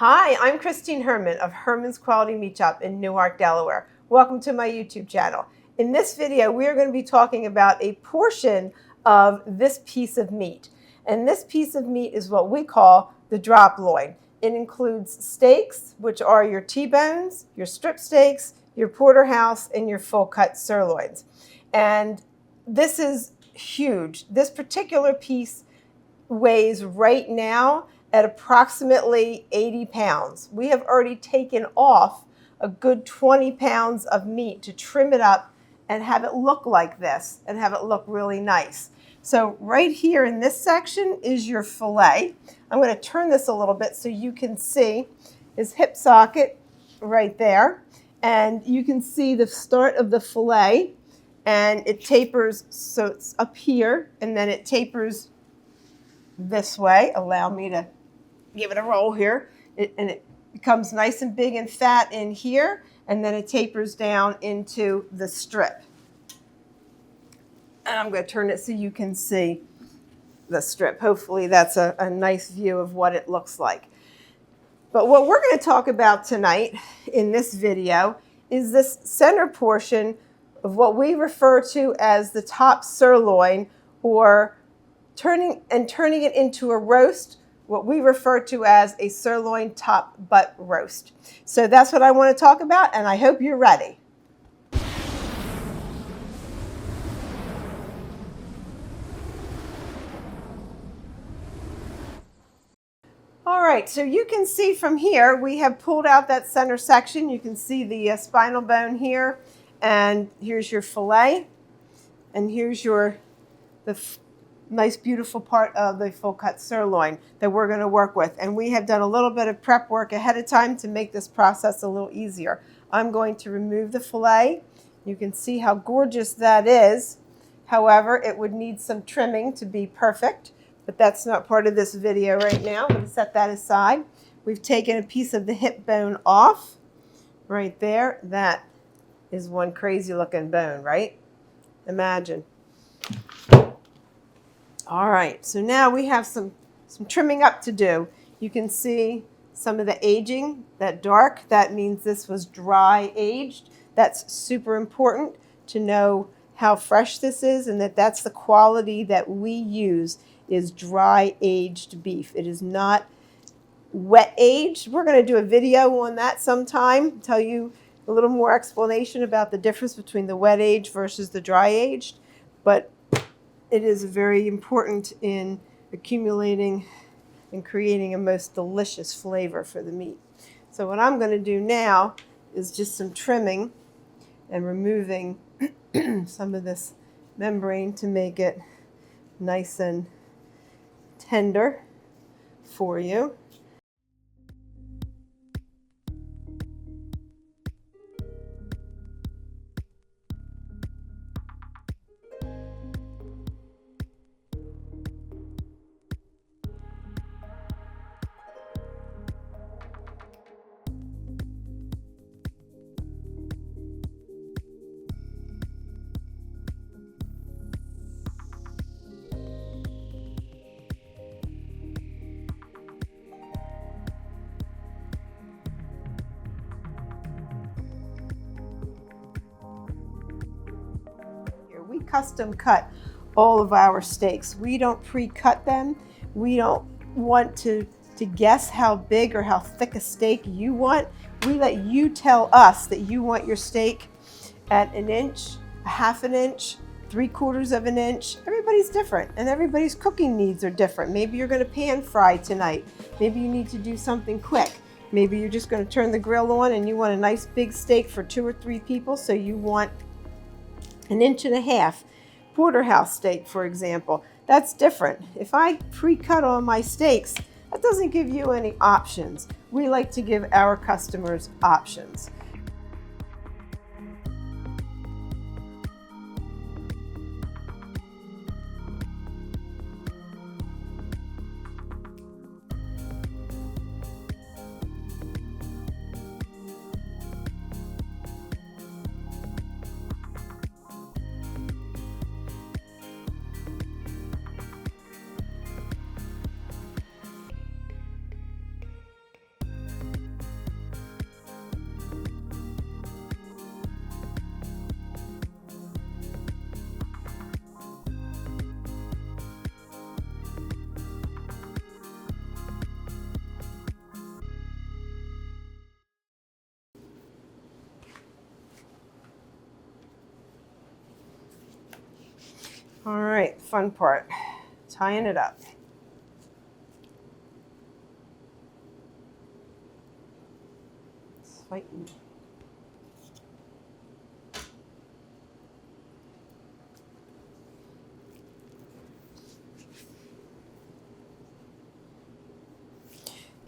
Hi, I'm Christine Herman of Herman's Quality Meat Shop in Newark, Delaware. Welcome to my YouTube channel. In this video, we are going to be talking about a portion of this piece of meat. And this piece of meat is what we call the drop loin. It includes steaks, which are your T-bones, your strip steaks, your porterhouse, and your full-cut sirloins. And this is huge. This particular piece weighs right now at approximately 80 pounds. We have already taken off a good 20 pounds of meat to trim it up and have it look like this and have it look really nice. So right here in this section is your fillet. I'm going to turn this a little bit so you can see his hip socket right there. And you can see the start of the fillet, and it tapers, so it's up here, and then it tapers this way. Allow me to give it a roll here. It becomes nice and big and fat in here, and then it tapers down into the strip. And I'm going to turn it so you can see the strip. Hopefully that's a nice view of what it looks like. But what we're going to talk about tonight in this video is this center portion of what we refer to as the top sirloin, or turning it into a roast, what we refer to as a sirloin top butt roast. So that's what I want to talk about, and I hope you're ready. All right, so you can see from here, we have pulled out that center section. You can see the spinal bone here, and here's your fillet, and here's the nice, beautiful part of the full cut sirloin that we're going to work with. And we have done a little bit of prep work ahead of time to make this process a little easier. I'm going to remove the fillet. You can see how gorgeous that is. However, it would need some trimming to be perfect, but that's not part of this video right now. I'm going to set that aside. We've taken a piece of the hip bone off right there. That is one crazy looking bone, right? Imagine. All right, so now we have some trimming up to do. You can see some of the aging, that dark, that means this was dry aged. That's super important to know how fresh this is, and that's the quality that we use, is dry aged beef. It is not wet aged. We're going to do a video on that sometime, tell you a little more explanation about the difference between the wet aged versus the dry aged, but it is very important in accumulating and creating a most delicious flavor for the meat. So what I'm going to do now is just some trimming and removing some of this membrane to make it nice and tender for you. We custom cut all of our steaks. We don't pre-cut them. We don't want to guess how big or how thick a steak you want. We let you tell us that you want your steak at 1 inch, 1/2 inch, 3/4 of an inch. Everybody's different, and everybody's cooking needs are different. Maybe you're going to pan fry tonight. Maybe you need to do something quick. Maybe you're just going to turn the grill on and you want a nice big steak for 2 or 3 people, so you want 1.5 inch porterhouse steak, for example. That's different. If I pre-cut all my steaks, that doesn't give you any options. We like to give our customers options. All right, fun part, tying it up. It's fighting.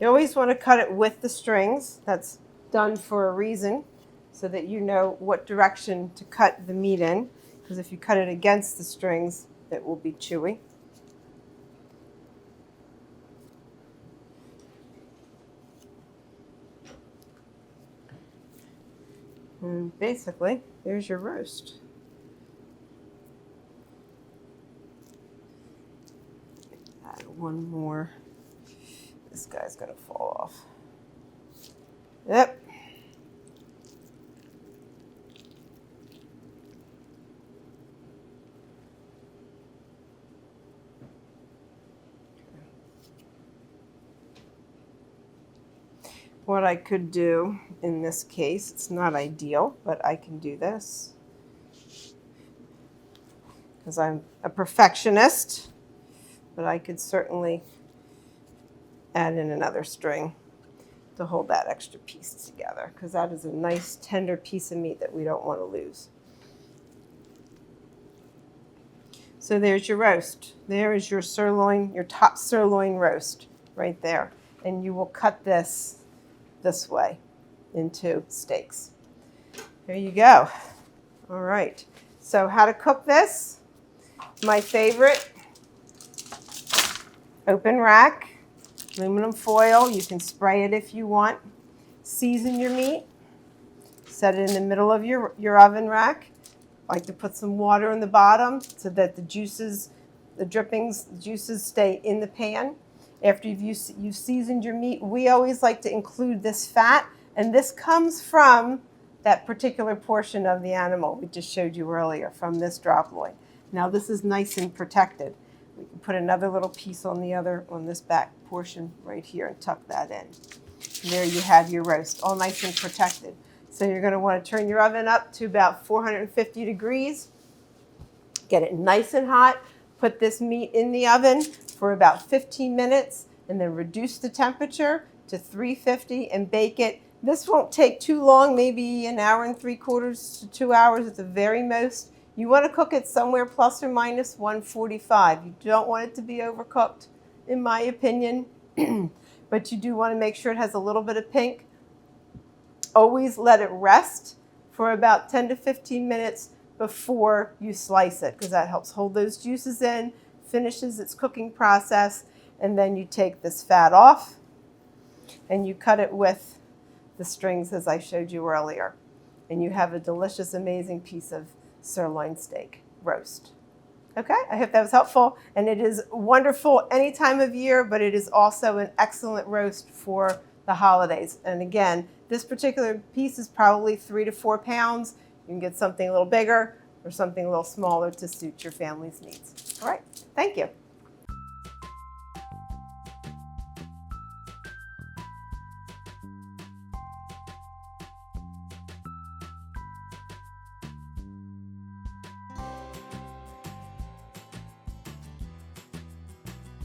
You always want to cut it with the strings. That's done for a reason, so that you know what direction to cut the meat in, because if you cut it against the strings, it will be chewy. And basically, there's your roast. Add one more. This guy's gonna fall off. Yep. What I could do in this case, it's not ideal, but I can do this because I'm a perfectionist, but I could certainly add in another string to hold that extra piece together, because that is a nice tender piece of meat that we don't want to lose. So there's your roast. There is your sirloin, your top sirloin roast right there. And you will cut this way into steaks. There you go. All right. So how to cook this? My favorite, open rack, aluminum foil. You can spray it if you want. Season your meat. Set it in the middle of your oven rack. I like to put some water in the bottom so that the juices, the drippings, the juices stay in the pan. After you've seasoned your meat, we always like to include this fat, and this comes from that particular portion of the animal we just showed you earlier, from this drop loin. Now this is nice and protected. We can put another little piece on this back portion right here and tuck that in. And there you have your roast, all nice and protected. So you're going to want to turn your oven up to about 450 degrees. Get it nice and hot. Put this meat in the oven for about 15 minutes and then reduce the temperature to 350 and bake it. This won't take too long, maybe an hour and 3/4 to 2 hours at the very most. You want to cook it somewhere plus or minus 145. You don't want it to be overcooked, in my opinion, but you do want to make sure it has a little bit of pink. Always let it rest for about 10 to 15 minutes before you slice it, because that helps hold those juices in, finishes its cooking process, and then you take this fat off and you cut it with the strings as I showed you earlier. And you have a delicious, amazing piece of sirloin steak roast. Okay, I hope that was helpful. And it is wonderful any time of year, but it is also an excellent roast for the holidays. And again, this particular piece is probably 3 to 4 pounds. You can get something a little bigger or something a little smaller to suit your family's needs. All right, thank you.